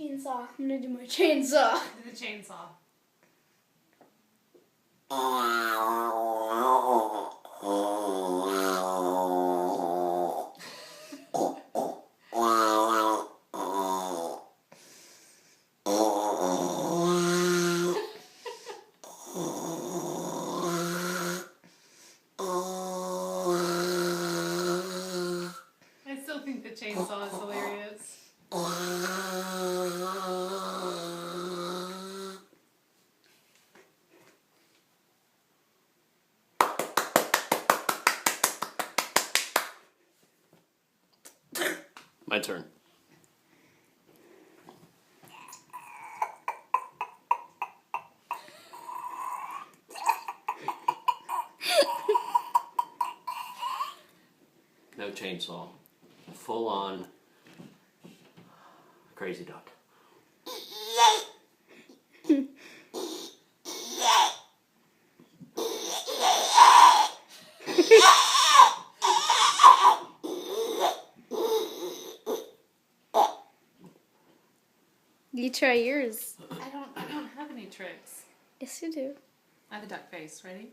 Chainsaw. I'm gonna do my chainsaw. Do the chainsaw. I still think the chainsaw is hilarious. My turn. No chainsaw. Full on crazy duck. You try yours. I don't have any tricks. Yes, you do. I have a duck face. Ready?